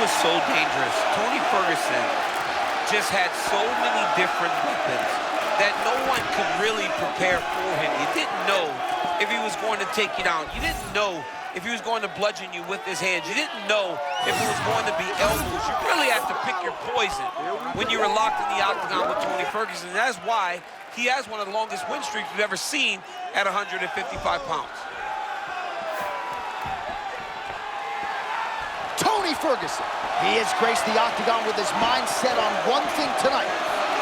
was so dangerous. Tony Ferguson just had so many different weapons that no one could really prepare for him. You didn't know if he was going to take you down. You didn't know if he was going to bludgeon you with his hands. You didn't know if it was going to be elbows. You really had to pick your poison when you were locked in the octagon with Tony Ferguson. And that's why he has one of the longest win streaks we've ever seen at 155 pounds. Tony Ferguson. He has graced the octagon with his mind set on one thing tonight,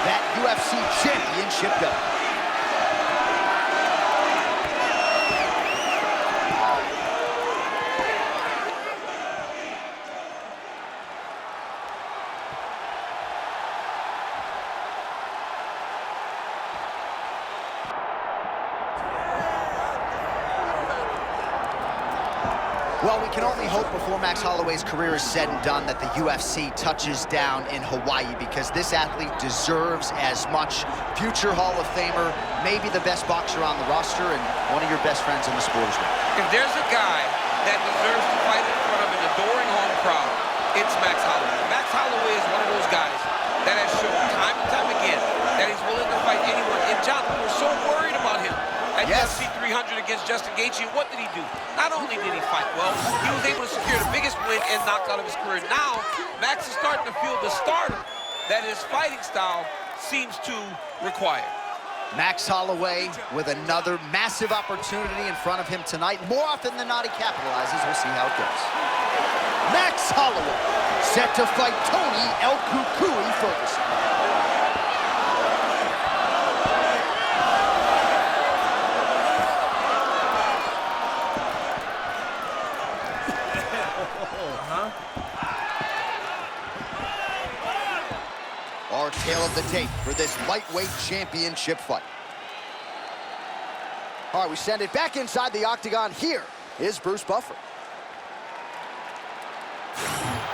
that UFC championship belt. Well, we can only hope before Max Holloway's career is said and done that the UFC touches down in Hawaii, because this athlete deserves as much. Future Hall of Famer, maybe the best boxer on the roster, and one of your best friends in the sport as well. If there's a guy that deserves to fight in front of an adoring home crowd, it's Max Holloway. Max Holloway is one of those guys that has shown time and time again that he's willing to fight anyone. And John, we were so worried about him at UFC 300 against Justin Gaethje. What did he do? Not only did he fight well, he was able to secure the biggest win and knockout of his career. Now, Max is starting to feel the stardom that his fighting style seems to require. Max Holloway with another massive opportunity in front of him tonight. More often than not, he capitalizes. We'll see how it goes. Max Holloway set to fight Tony El Cucuy Ferguson. Our tale of the tape for this lightweight championship fight. All right, we send it back inside the octagon. Here is Bruce Buffer.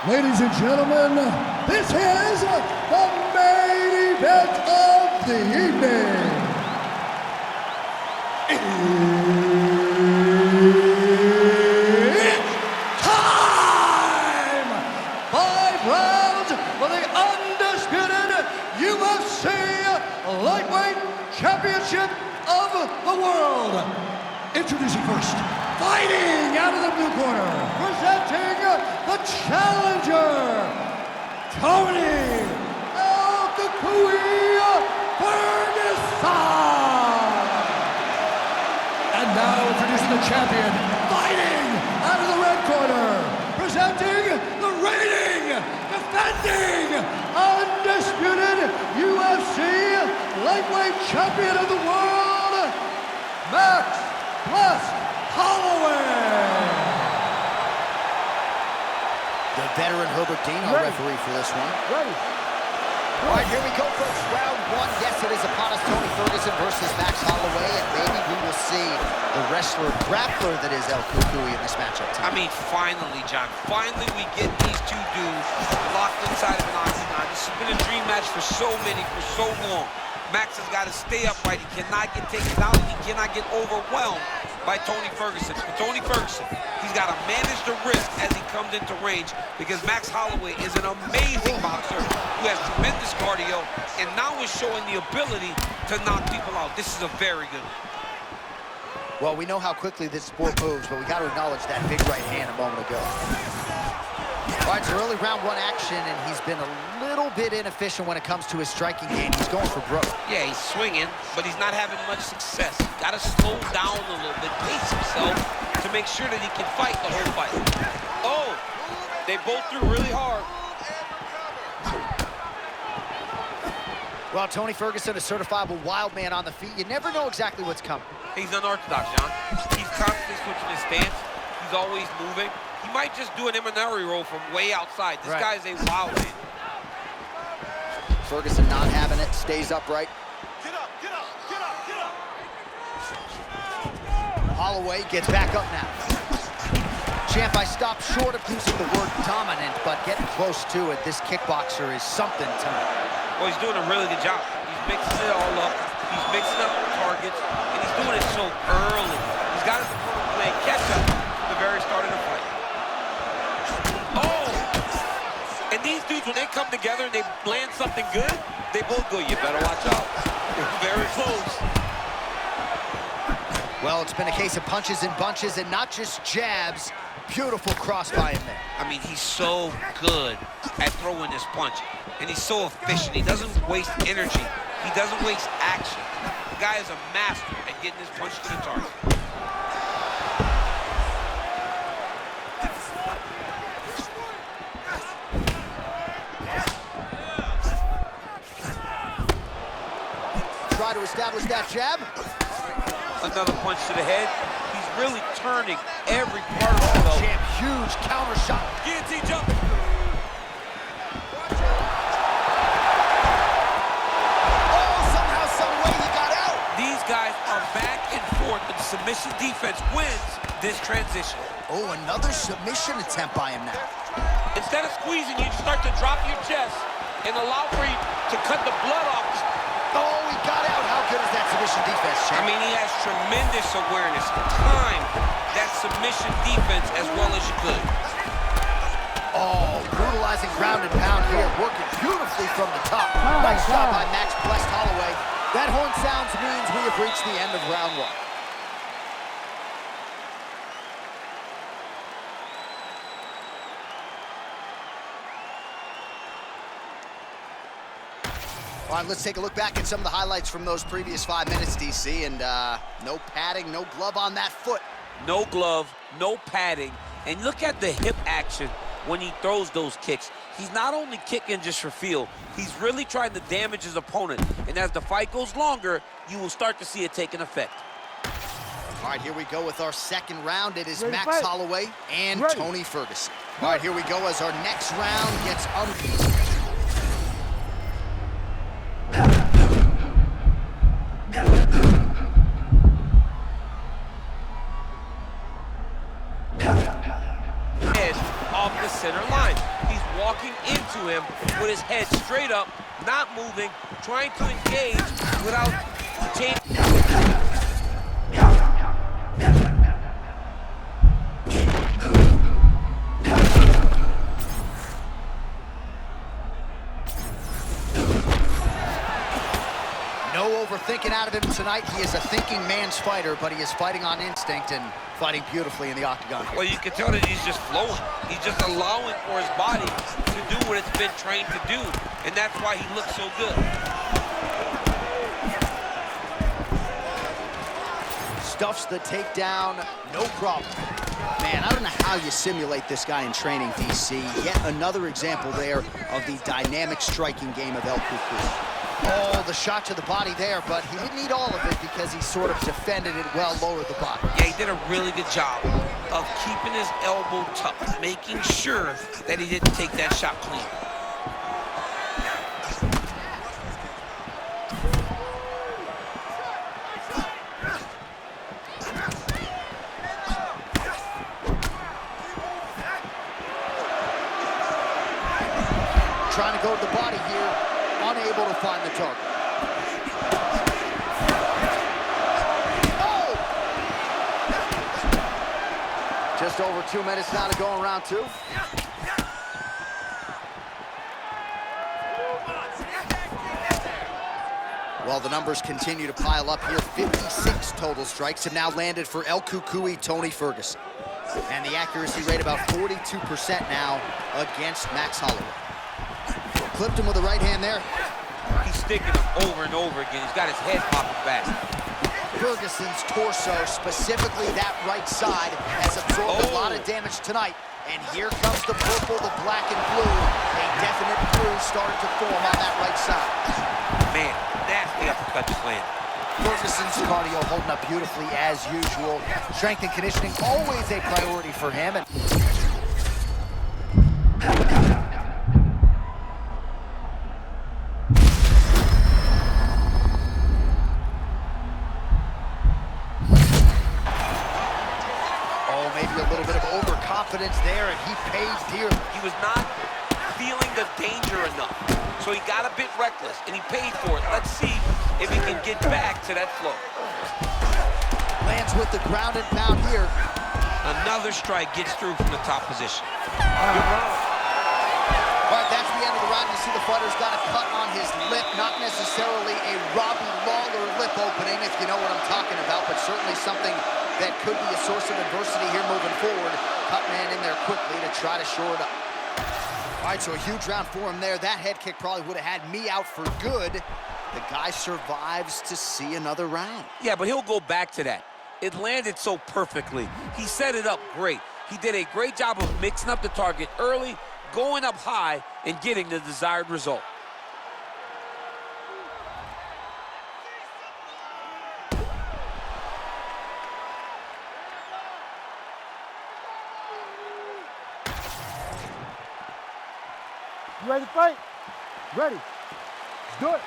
Ladies and gentlemen, this is the main event of the evening. It's time! 5 rounds for the undisputed UFC Lightweight Championship of the World. Introducing first, fighting out of the blue corner, presenting the challenger, Tony El Cucuy Ferguson. And now introducing the champion, fighting out of the red corner, presenting the reigning, defending, undisputed UFC Lightweight Champion of the World, Max Holloway. The veteran Herbert Dean, our referee for this one. Ready. All right, here we go, folks. Round 1. Yes, it is upon us. Tony Ferguson versus Max Holloway, and maybe we will see the wrestler grappler that is El Cucuy in this matchup tonight. I mean, finally, John. Finally, we get these two dudes locked inside of an octagon. This has been a dream match for so many, for so long. Max has got to stay upright. He cannot get taken down. He cannot get overwhelmed by Tony Ferguson. For Tony Ferguson, he's got to manage the risk as he comes into range, because Max Holloway is an amazing boxer who has tremendous cardio and now is showing the ability to knock people out. This is a very good one. Well, we know how quickly this sport moves, but we got to acknowledge that big right hand a moment ago. All right, so early round 1 action, and he's been a little bit inefficient when it comes to his striking game. He's going for broke. Yeah, he's swinging, but he's not having much success. Got to slow down a little bit, pace himself to make sure that he can fight the whole fight. Oh, they both threw really hard. Well, Tony Ferguson, a certifiable wild man on the feet. You never know exactly what's coming. He's unorthodox, John. He's constantly switching his stance. He's always moving. He might just do an Eminari roll from way outside. This guy's a wild man. Ferguson not having it, stays upright. Get up, get up, get up, get up. Holloway gets back up now. Champ, I stopped short of using the word dominant, but getting close to it. This kickboxer is something tonight. Well, he's doing a really good job. He's mixing it all up. He's mixing up the targets, and he's doing it so early. He's got his opponent playing catch-up from the very start of the fight. Oh! And these dudes, when they come together and they land something good, they both go, you better watch out. Very close. Well, it's been a case of punches and bunches and not just jabs. Beautiful cross by him there. I mean, he's so good at throwing this punch. And he's so efficient. He doesn't waste energy. He doesn't waste action. The guy is a master at getting his punch to the target. Try to establish that jab. Another punch to the head. He's really turning every part of himself. Champ, huge counter shot. Guillotine jump. Oh, somehow, some way he got out. These guys are back and forth, but the submission defense wins this transition. Oh, another submission attempt by him now. Instead of squeezing, you start to drop your chest and allow for you to cut the blood off. Oh, he got out. How good is that submission defense, champ? I mean, he has tremendous awareness. Time that submission defense as well as you could. Oh, brutalizing ground and pound here, working beautifully from the top. Nice job by Max Blessed Holloway. That horn sounds means we have reached the end of round one. All right, let's take a look back at some of the highlights from those previous 5 minutes, DC, and no padding, no glove on that foot. No glove, no padding, and look at the hip action when he throws those kicks. He's not only kicking just for feel, he's really trying to damage his opponent, and as the fight goes longer, you will start to see it take an effect. All right, here we go with our second round. It is Max Holloway and Tony Ferguson. All right, here we go as our next round gets Head off the center line. He's walking into him with his head straight up, not moving, trying to engage without changing. No overthinking out of him tonight. He is a thinking man's fighter, but he is fighting on instinct and fighting beautifully in the octagon. Well, you can tell that he's just flowing. He's just allowing for his body to do what it's been trained to do, and that's why he looks so good. Stuffs the takedown, no problem. Man, I don't know how you simulate this guy in training, DC. Yet another example there of the dynamic striking game of El Cucuy. Oh, the shot to the body there, but he didn't need all of it because he sort of defended it well, lowered the body. Yeah, he did a really good job of keeping his elbow tough, making sure that he didn't take that shot clean. Trying to go to the body here, unable to find the target. Oh! Just over 2 minutes now to go in round two. Well, the numbers continue to pile up here. 56 total strikes have now landed for El Cucuy, Tony Ferguson. And the accuracy rate about 42% now against Max Holloway. Clipped him with the right hand there. He's sticking him over and over again. He's got his head popping back. Ferguson's torso, specifically that right side, has absorbed a lot of damage tonight. And here comes the purple, the black and blue. A definite bruise started to form on that right side. Man, nasty uppercut just landed. Ferguson's cardio holding up beautifully as usual. Strength and conditioning always a priority for him. Confidence there, and he pays dearly. He was not feeling the danger enough, so he got a bit reckless, and he paid for it. Let's see if he can get back to that flow. Lands with the ground and pound here. Another strike gets through from the top position. All right, time you see the fighter's got a cut on his lip, not necessarily a Robbie Lawler lip opening, if you know what I'm talking about, but certainly something that could be a source of adversity here moving forward. Cut man in there quickly to try to shore it up. All right, so a huge round for him there. That head kick probably would have had me out for good. The guy survives to see another round. Yeah, but he'll go back to that. It landed so perfectly. He set it up great. He did a great job of mixing up the target early, going up high, and getting the desired result. You ready to fight? Ready. Let's do it.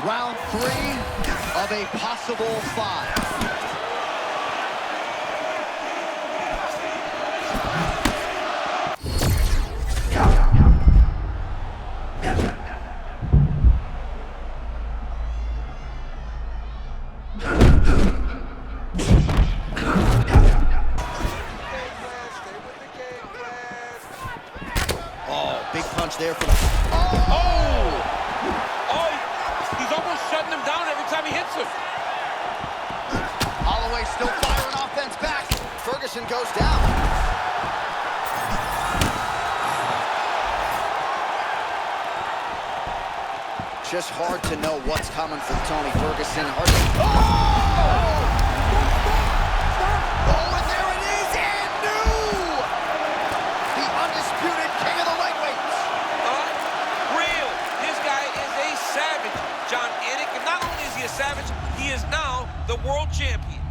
Round 3 of a possible 5. Big punch there for the... Oh! He's almost shutting him down every time he hits him. Holloway still firing offense back. Ferguson goes down. Just hard to know what's coming from Tony Ferguson. Hard to... Oh, and there it is, and new! The undisputed king of the lightweights. Unreal. This guy is a savage, John Anik. And not only is he a savage, he is now the world champion.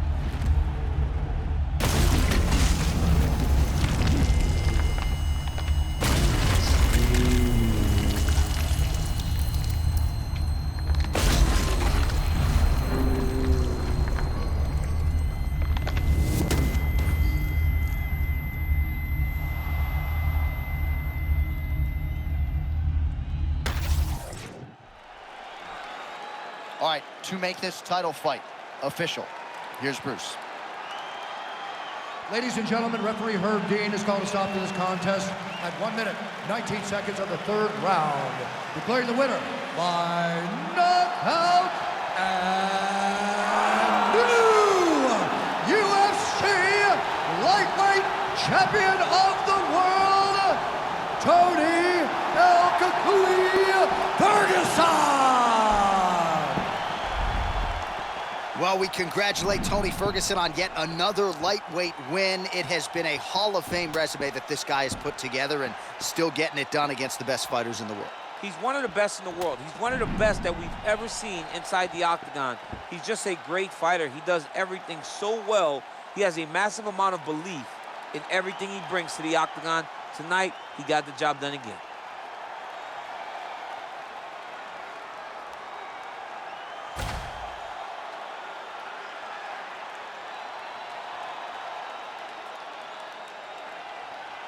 All right, to make this title fight official, here's Bruce. Ladies and gentlemen, referee Herb Dean has called a stop to this contest at 1 minute, 19 seconds of the 3rd round. Declaring the winner by knockout and new UFC lightweight champion of the world, Tony El Cucuy Ferguson. Well, we congratulate Tony Ferguson on yet another lightweight win. It has been a Hall of Fame resume that this guy has put together and still getting it done against the best fighters in the world. He's one of the best in the world. He's one of the best that we've ever seen inside the octagon. He's just a great fighter. He does everything so well. He has a massive amount of belief in everything he brings to the octagon. Tonight, he got the job done again.